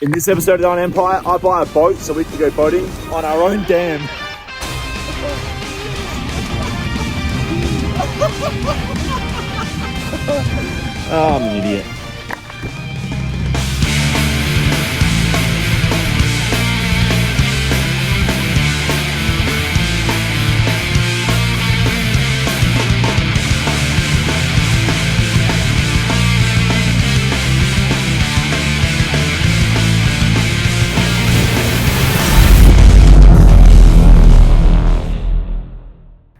In this episode of On Empire, I buy a boat so we can go boating on our own dam. Oh, I'm an idiot.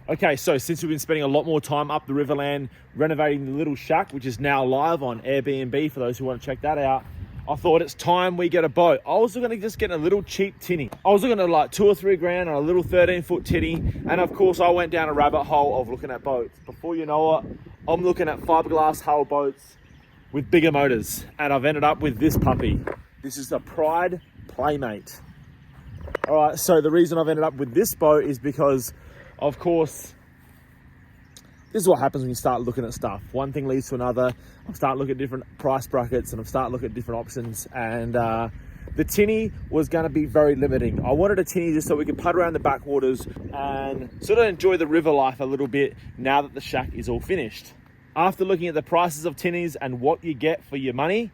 Okay, so since we've been spending a lot more time up the Riverland renovating the little shack, which is now live on Airbnb for those who want to check that out, I thought it's time we get a boat. I was going to just get a little cheap tinny. I was looking at like $2 or $3 grand on a little 13-foot tinny, and of course I went down a rabbit hole of looking at boats. Before you know it, I'm looking at fiberglass hull boats with bigger motors, and I've ended up with this puppy. This is a PRIDE Playmate. All right, so the reason I've ended up with this boat is because, of course, this is what happens when you start looking at stuff. One thing leads to another. I start looking at different price brackets and I start looking at different options. And the tinny was going to be very limiting. I wanted a tinny just so we could putt around the backwaters and sort of enjoy the river life a little bit now that the shack is all finished. After looking at the prices of tinnies and what you get for your money,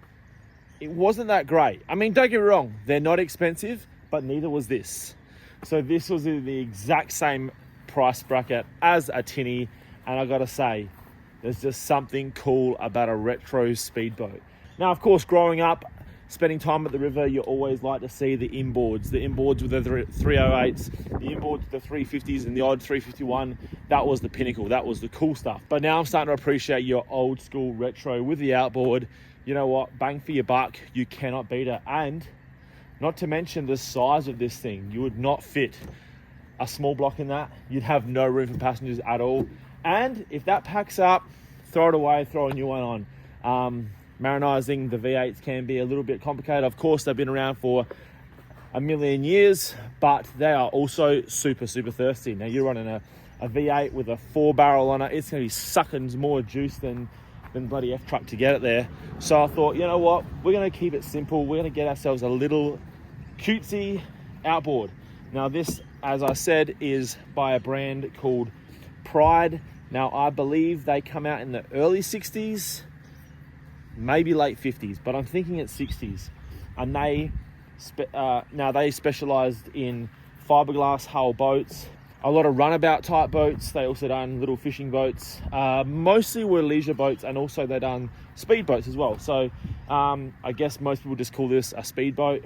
it wasn't that great. I mean, don't get me wrong, they're not expensive, but neither was this. So this was in the exact same price bracket as a tinny, and I gotta say, there's just something cool about a retro speedboat. Now, of course, growing up, spending time at the river, you always like to see the inboards with the 308s, the inboards with the 350s and the odd 351. That was the pinnacle, that was the cool stuff. But now I'm starting to appreciate your old school retro with the outboard. You know what, bang for your buck, you cannot beat it. And not to mention the size of this thing, you would not fit a small block in that. You'd have no room for passengers at all. And if that packs up, throw it away, throw a new one on. Marinizing the V8s can be a little bit complicated. Of course, they've been around for a million years, but they are also super, super thirsty. Now you're running a V8 with a 4-barrel on it. It's gonna be sucking more juice than bloody F-truck to get it there. So I thought, you know what? We're gonna keep it simple. We're gonna get ourselves a little cutesy outboard. Now this, as I said, is by a brand called PRIDE. Now I believe they come out in the early 60s, maybe late 50s, but I'm thinking it's 60s. And they specialized in fiberglass hull boats, a lot of runabout type boats. They also done little fishing boats, mostly were leisure boats, and also they done speedboats as well. So I guess most people just call this a speedboat,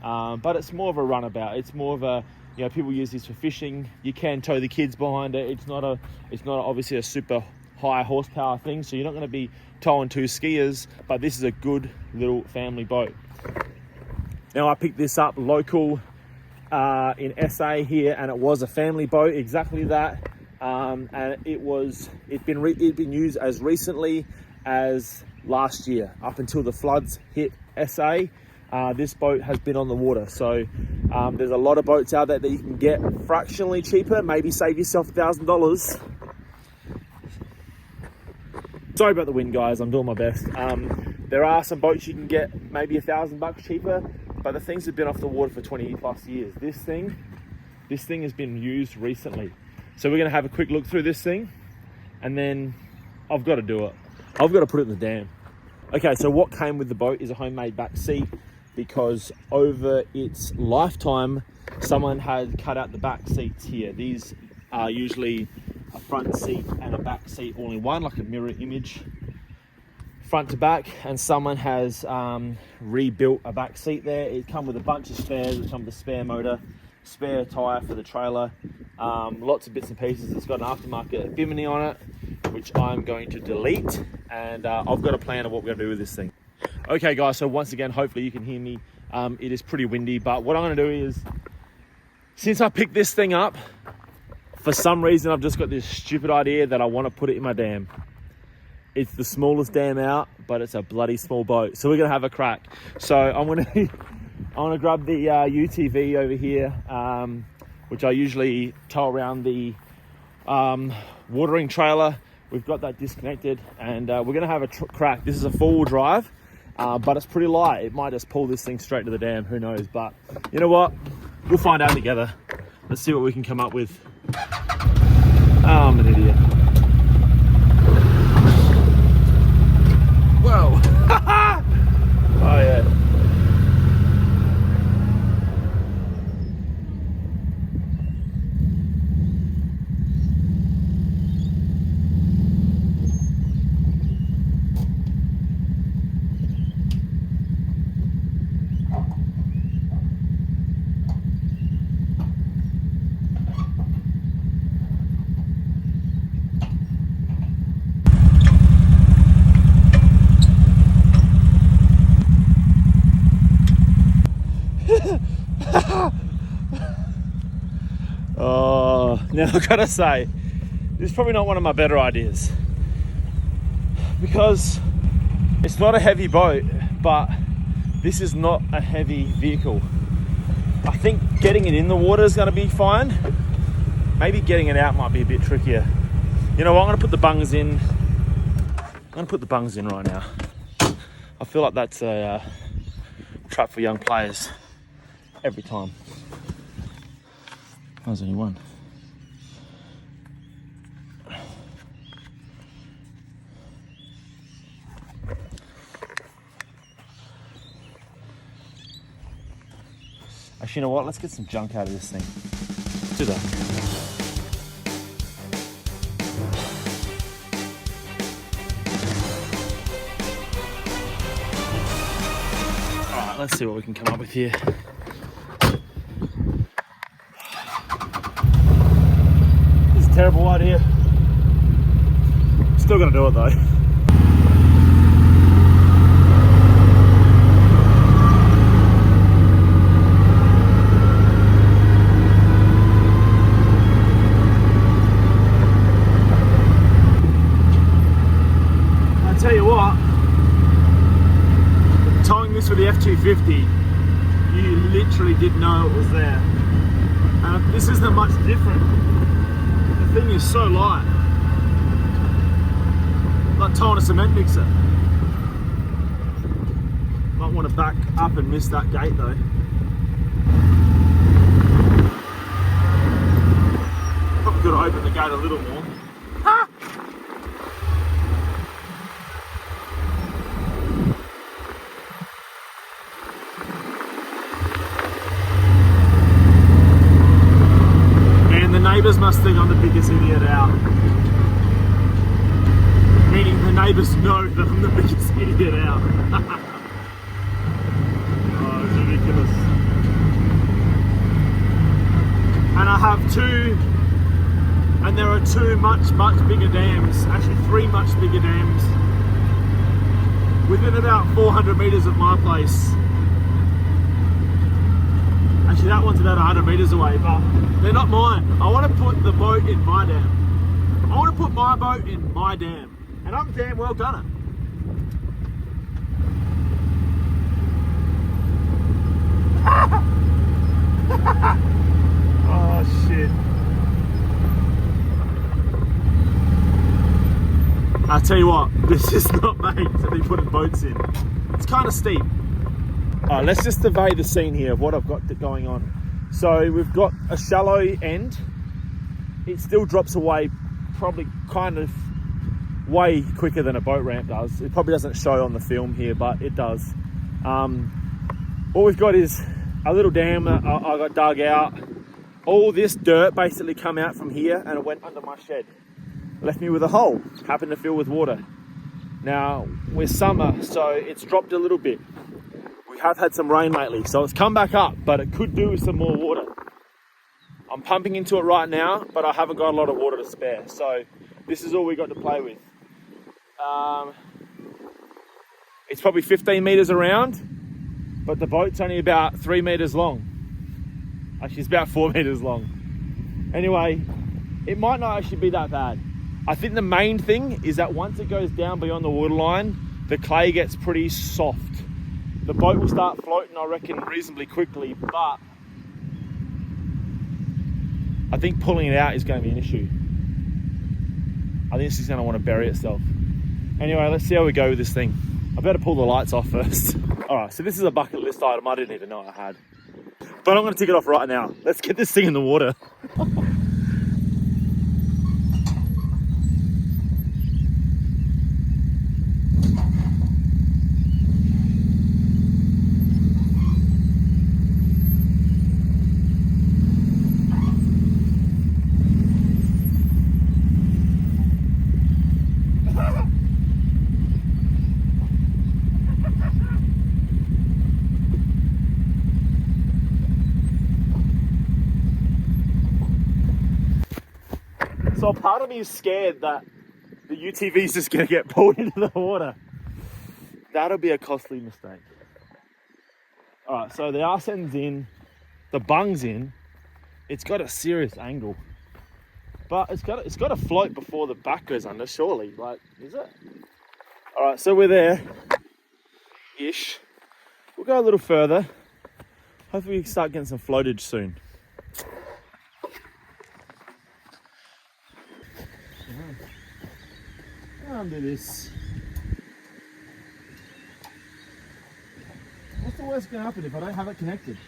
but it's more of a runabout. It's more of a, you know, people use this for fishing. You can tow the kids behind it. It's not obviously a super high horsepower thing, so you're not going to be towing 2 skiers, but this is a good little family boat. Now I picked this up local in SA here, and it was a family boat, exactly that. And it's been used as recently as last year, up until the floods hit SA. This boat has been on the water, so there's a lot of boats out there that you can get fractionally cheaper, maybe save yourself $1,000. Sorry about the wind, guys, I'm doing my best. There are some boats you can get maybe $1,000 cheaper, but the things have been off the water for 20 plus years. This thing has been used recently. So we're gonna have a quick look through this thing, and then I've got to do it. I've got to put it in the dam. Okay, so what came with the boat is a homemade back seat, because over its lifetime, someone had cut out the back seats here. These are usually a front seat and a back seat all in one, like a mirror image, front to back, and someone has rebuilt a back seat there. It comes with a bunch of spares. It comes with a spare motor, spare tyre for the trailer, lots of bits and pieces. It's got an aftermarket bimini on it, which I'm going to delete, and I've got a plan of what we're going to do with this thing. Okay guys, so once again, hopefully you can hear me. It is pretty windy, but what I'm going to do is, since I picked this thing up, for some reason I've just got this stupid idea that I want to put it in my dam. It's the smallest dam out, but it's a bloody small boat, so we're going to have a crack. So I'm going to grab the UTV over here, which I usually tow around the watering trailer. We've got that disconnected, and we're going to have a crack. This is a 4-wheel drive, but it's pretty light. It might just pull this thing straight to the dam, who knows? But you know what? We'll find out together. Let's see what we can come up with. Oh, I'm an idiot. Whoa. Oh yeah. Oh, now I've got to say, this is probably not one of my better ideas, because it's not a heavy boat, but this is not a heavy vehicle. I think getting it in the water is going to be fine. Maybe getting it out might be a bit trickier. You know what, I'm going to put the bungs in. I'm going to put the bungs in right now. I feel like that's a trap for young players every time. There's only one. Actually, you know what? Let's get some junk out of this thing. Let's do that. All right, let's see what we can come up with here. Terrible idea. Still gonna do it though. I tell you what, towing this with the F250, you literally didn't know it was there. This isn't much different. The thing is so light, like towing a cement mixer. Might want to back up and miss that gate though. Probably could have opened the gate a little more. Ha! Neighbours must think I'm the biggest idiot out. Meaning the neighbours know that I'm the biggest idiot out. Oh, it's ridiculous. And I have two, and there are two much bigger dams, actually three much bigger dams, within about 400 metres of my place. Actually, that one's about 100 metres away, but they're not mine. I want to put the boat in my dam. I want to put my boat in my dam, and I'm damn well gonna. Oh shit. I tell you what, this is not made to be putting boats in. It's kind of steep. All right, let's just survey the scene here of what I've got going on. So we've got a shallow end. It still drops away probably kind of way quicker than a boat ramp does. It probably doesn't show on the film here, but it does. What we've got is a little dam that I got dug out. All this dirt basically come out from here and it went under my shed. Left me with a hole, happened to fill with water. Now, we're summer, so it's dropped a little bit. We have had some rain lately, so it's come back up, but it could do with some more water. I'm pumping into it right now, but I haven't got a lot of water to spare, so this is all we got to play with. It's probably 15 meters around, but the boat's only about 3 meters long. Actually, it's about 4 meters long. Anyway, it might not actually be that bad. I think the main thing is that once it goes down beyond the waterline, the clay gets pretty soft. The boat will start floating, I reckon, reasonably quickly, but I think pulling it out is going to be an issue. I think this is going to want to bury itself. Anyway, let's see how we go with this thing. I better pull the lights off first. All right, so this is a bucket list item I didn't even know I had. But I'm gonna tick it off right now. Let's get this thing in the water. So part of me is scared that the UTV is just going to get pulled into the water. That'll be a costly mistake. All right, so the arse end's in, the bung's in. It's got a serious angle, but it's got to float before the back goes under. Surely, like, is it? All right, so we're there, ish. We'll go a little further. Hopefully, we can start getting some floatage soon. Under this. What's the worst going to happen if I don't have it connected?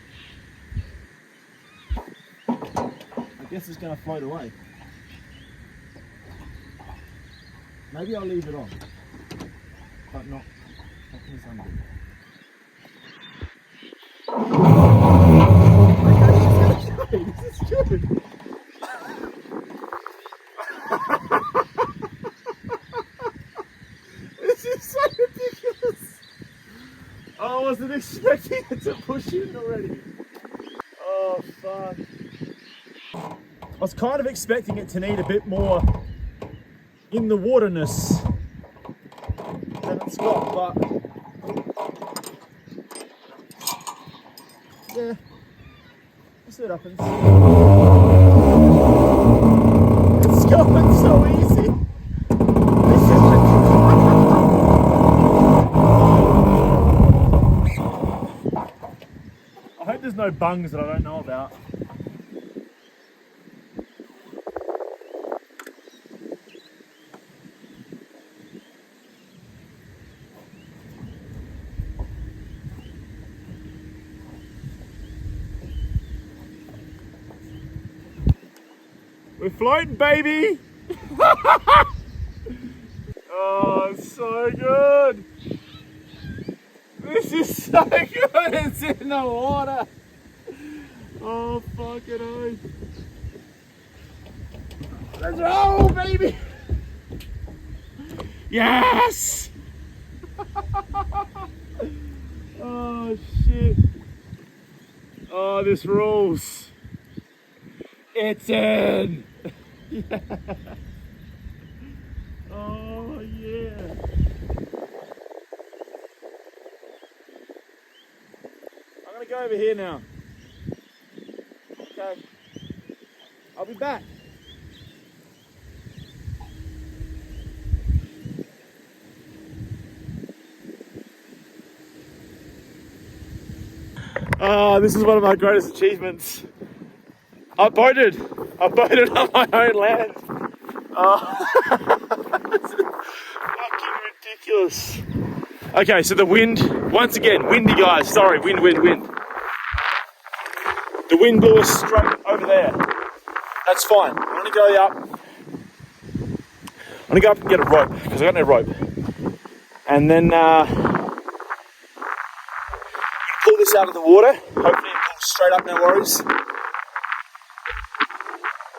I guess it's going to float away. Maybe I'll leave it on, but not this under. Okay, this is good. So ridiculous. I wasn't expecting it to push in already. Oh fuck. I was kind of expecting it to need a bit more in the waterness than it's got, but yeah, we'll see what happens. It's going so easy. There's no bungs that I don't know about. We're floating, baby! Oh, it's so good! This is so good, it's in the water. Oh, fucking hell. Let's roll, baby. Yes! Oh, shit. Oh, this rules. It's in. Yeah. Oh, yeah. I'm gonna go over here now. Okay. I'll be back. Oh, this is one of my greatest achievements. I boated on my own land. Oh, this is fucking ridiculous. Okay, so the wind, once again, windy guys, sorry, wind. The wind blew us straight over there. That's fine. I'm gonna go up. I'm gonna go up and get a rope, because I got no rope. And then pull this out of the water. Hopefully it pulls straight up, no worries.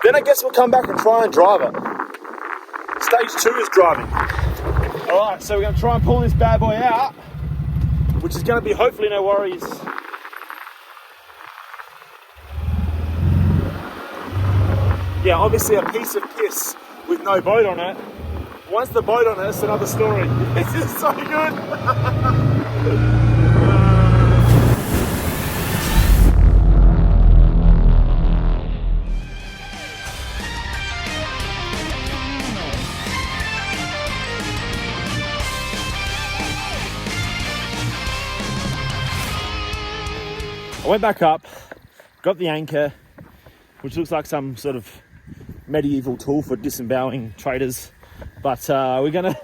Then I guess we'll come back and try and drive it. Stage 2 is driving. Alright, so we're gonna try and pull this bad boy out, which is gonna be hopefully no worries. Yeah, obviously a piece of piss with no boat on it. Once the boat on it, it's another story. This is so good. I went back up, got the anchor, which looks like some sort of medieval tool for disemboweling traders, but we're gonna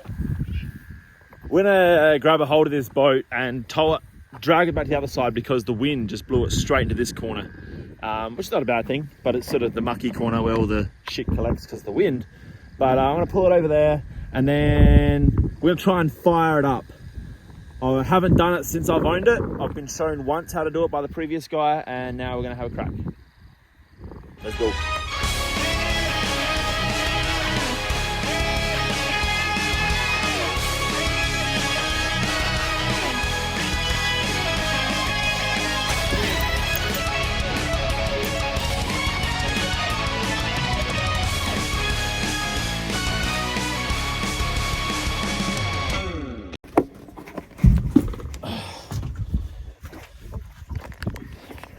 We're gonna grab a hold of this boat and tow it, drag it back to the other side because the wind just blew it straight into this corner, which is not a bad thing, but it's sort of the mucky corner where all the shit collects because of the wind. But I'm gonna pull it over there and then we're gonna try and fire it up. I haven't done it since I've owned it. I've been shown once how to do it by the previous guy, and now we're gonna have a crack. Let's go.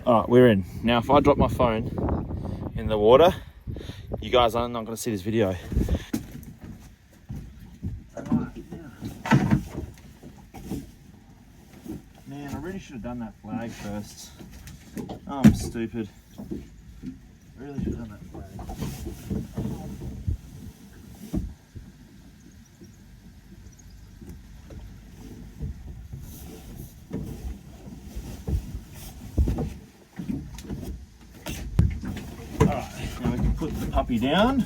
All right, we're in. Now, if I drop my phone in the water, you guys are not gonna see this video. Man, I really should have done that flag first. Oh, I'm stupid. I really should have done that flag. Alright, now we can put the puppy down.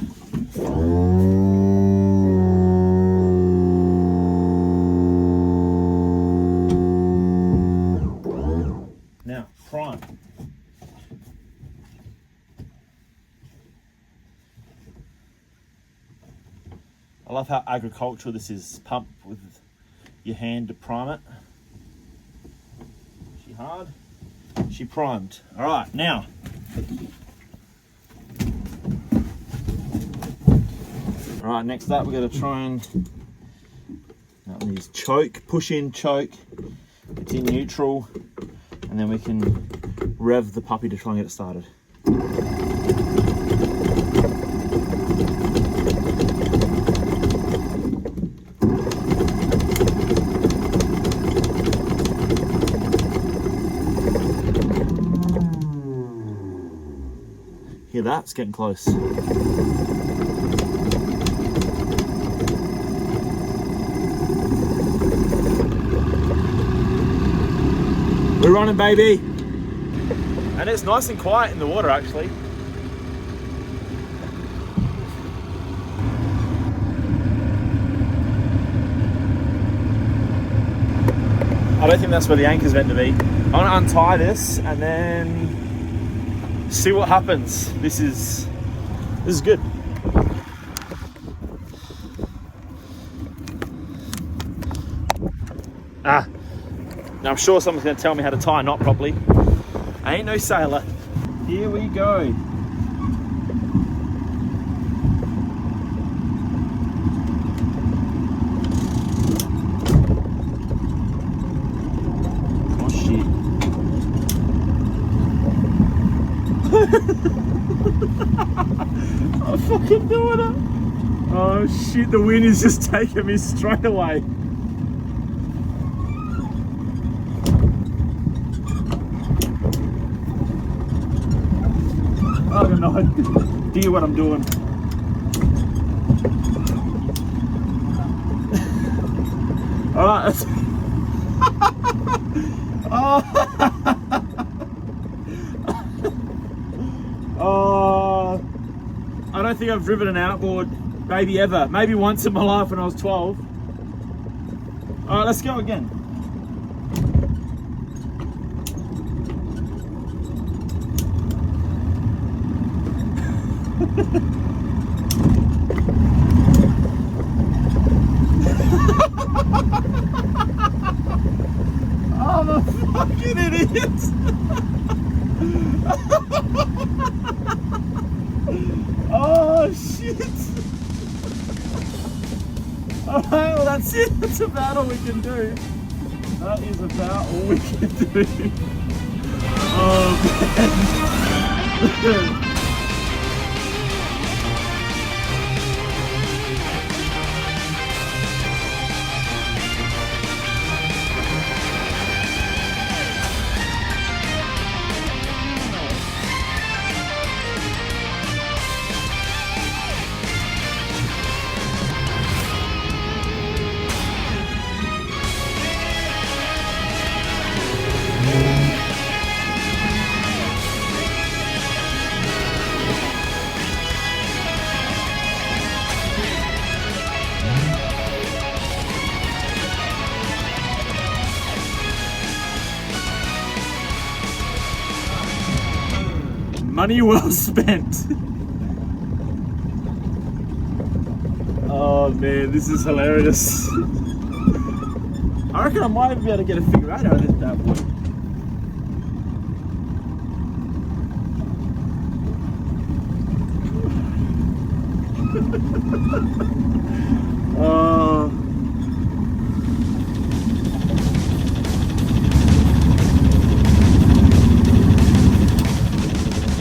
Now, prime. I love how agricultural this is. Pump with your hand to prime it. She hard? She primed. All right, now. All right, next up we're going to try and that one is choke, push in, choke. It's in neutral, and then we can rev the puppy to try and get it started. Hear that? It's getting close. We're running, baby. And it's nice and quiet in the water, actually. I don't think that's where the anchor's meant to be. I'm gonna untie this and then see what happens. This is good. Now I'm sure someone's gonna tell me how to tie a knot properly. I ain't no sailor. Here we go. Oh shit. I'm fucking doing it. Oh shit, the wind is just taking me straight away. I don't know idea what I'm doing. Alright. Oh, I don't think I've driven an outboard maybe ever. Maybe once in my life when I was 12. Alright, let's go again. I'm a fucking idiot. Oh shit. Alright, well that's it. That's about all we can do. That is about all we can do. Oh man. Money well spent. Oh man, this is hilarious. I reckon I might even be able to get a figure eight out of this bad boy.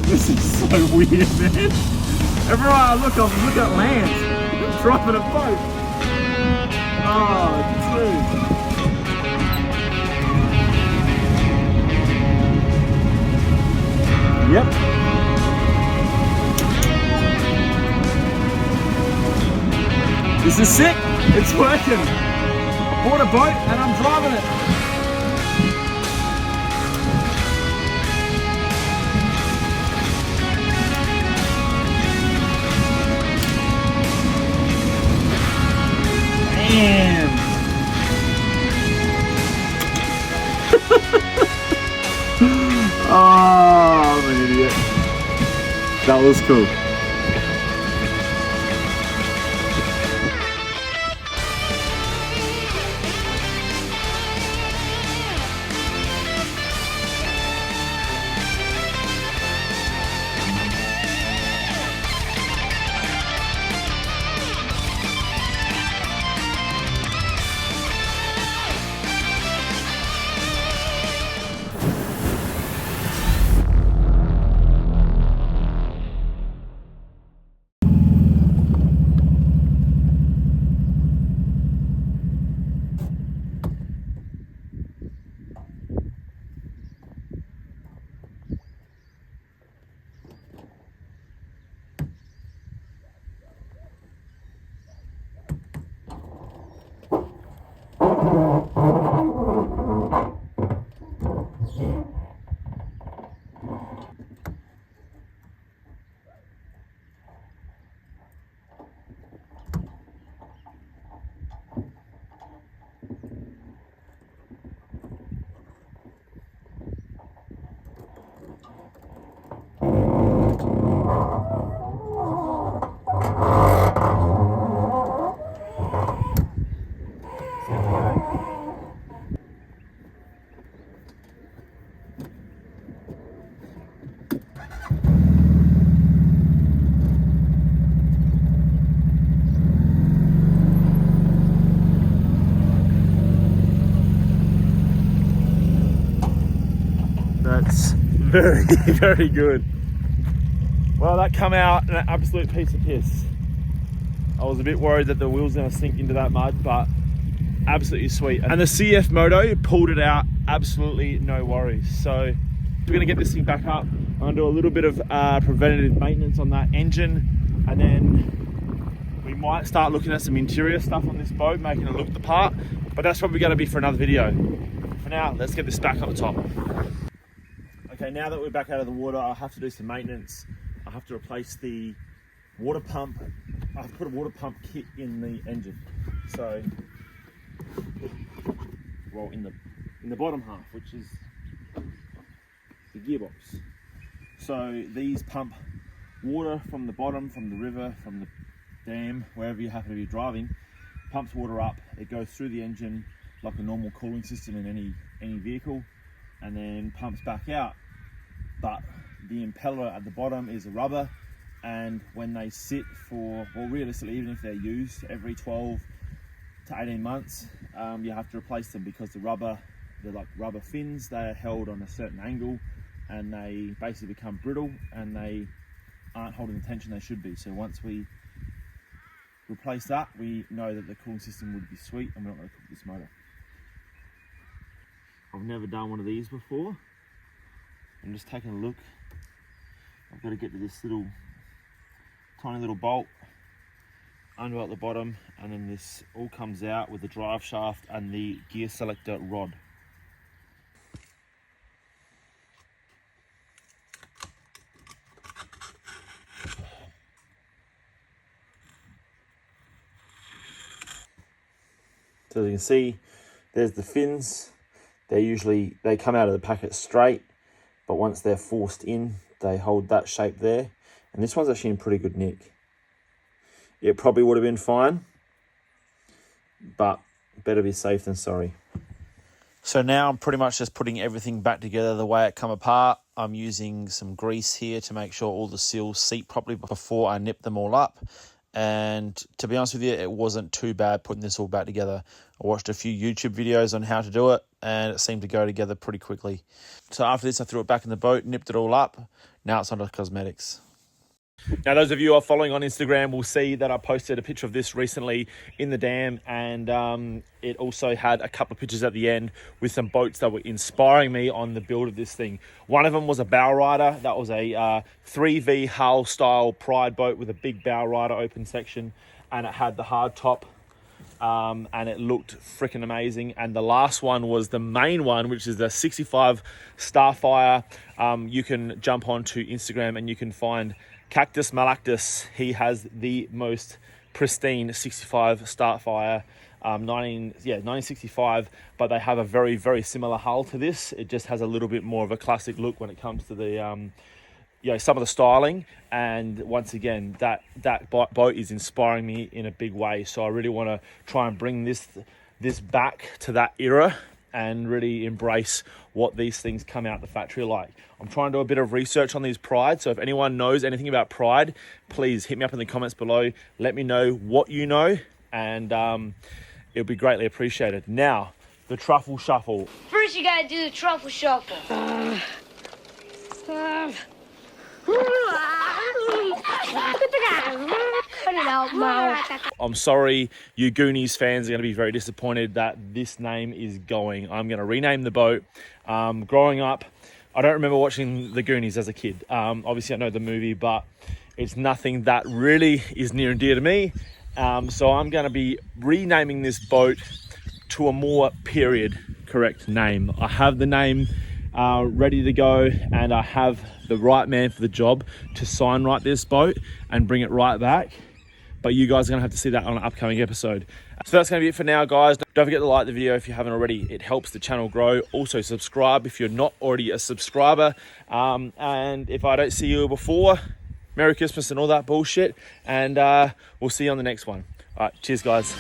This is so weird, man. Everywhere I look at land. I'm dropping a boat. Oh, dude. Yep. This is sick. It's working. I bought a boat and I'm driving it. Damn. Oh, I'm an idiot. That was cool. That's very, very good. Well, that come out an absolute piece of piss. I was a bit worried that the wheel's gonna sink into that mud, but absolutely sweet. And the CF Moto pulled it out, absolutely no worries. So we're gonna get this thing back up. I'm gonna do a little bit of preventative maintenance on that engine, and then we might start looking at some interior stuff on this boat, making it look the part, but that's probably gonna be for another video. For now, let's get this back up the top. Okay, now that we're back out of the water, I have to do some maintenance. I have to replace the water pump. I have to put a water pump kit in the engine. So, well, in the bottom half, which is the gearbox. So these pump water from the bottom, from the river, from the dam, wherever you happen to be driving, pumps water up. It goes through the engine like a normal cooling system in any vehicle, and then pumps back out. But the impeller at the bottom is a rubber, and when they sit for, well, realistically, even if they're used every 12 to 18 months, you have to replace them, because the rubber, they're like rubber fins, they're held on a certain angle and they basically become brittle and they aren't holding the tension they should be. So once we replace that, we know that the cooling system would be sweet and we're not going to cook this motor. I've never done one of these before. I'm just taking a look. I've got to get to this tiny little bolt under at the bottom, and then this all comes out with the drive shaft and the gear selector rod. So as you can see, there's the fins. They come out of the packet straight, but once they're forced in they hold that shape there. And this one's actually in pretty good nick. It probably would have been fine, but better be safe than sorry. So now I'm pretty much just putting everything back together the way it come apart. I'm using some grease here to make sure all the seals seat properly before I nip them all up. And to be honest with you, it wasn't too bad putting this all back together. I watched a few YouTube videos on how to do it, and it seemed to go together pretty quickly. So after this, I threw it back in the boat, nipped it all up. Now it's on to cosmetics. Now, those of you who are following on Instagram will see that I posted a picture of this recently in the dam, and it also had a couple of pictures at the end with some boats that were inspiring me on the build of this thing. One of them was a bow rider. That was a 3V hull style Pride boat with a big bow rider open section, and it had the hard top, and it looked freaking amazing. And the last one was the main one, which is the 65 Starfire. You can jump onto Instagram and you can find Cactus Malactus. He has the most pristine 65 Starfire, 1965, but they have a very, very similar hull to this. It just has a little bit more of a classic look when it comes to the, some of the styling. And once again, that boat is inspiring me in a big way. So I really want to try and bring this back to that era and really embrace what these things come out the factory like. I'm trying to do a bit of research on these Pride, so if anyone knows anything about Pride, please hit me up in the comments below. Let me know what you know, and it'll be greatly appreciated. Now, the truffle shuffle. First you gotta do the truffle shuffle. Cut it out, Mo. I'm sorry, you Goonies fans are going to be very disappointed that this name is going. I'm going to rename the boat. Growing up, I don't remember watching the Goonies as a kid. Obviously, I know the movie, but it's nothing that really is near and dear to me. So I'm going to be renaming this boat to a more period correct name. I have the name ready to go, and I have the right man for the job to sign write this boat and bring it right back. But you guys are going to have to see that on an upcoming episode. So that's going to be it for now, guys. Don't forget to like the video if you haven't already. It helps the channel grow. Also subscribe if you're not already a subscriber. And if I don't see you before, Merry Christmas and all that bullshit. And we'll see you on the next one. All right, cheers, guys.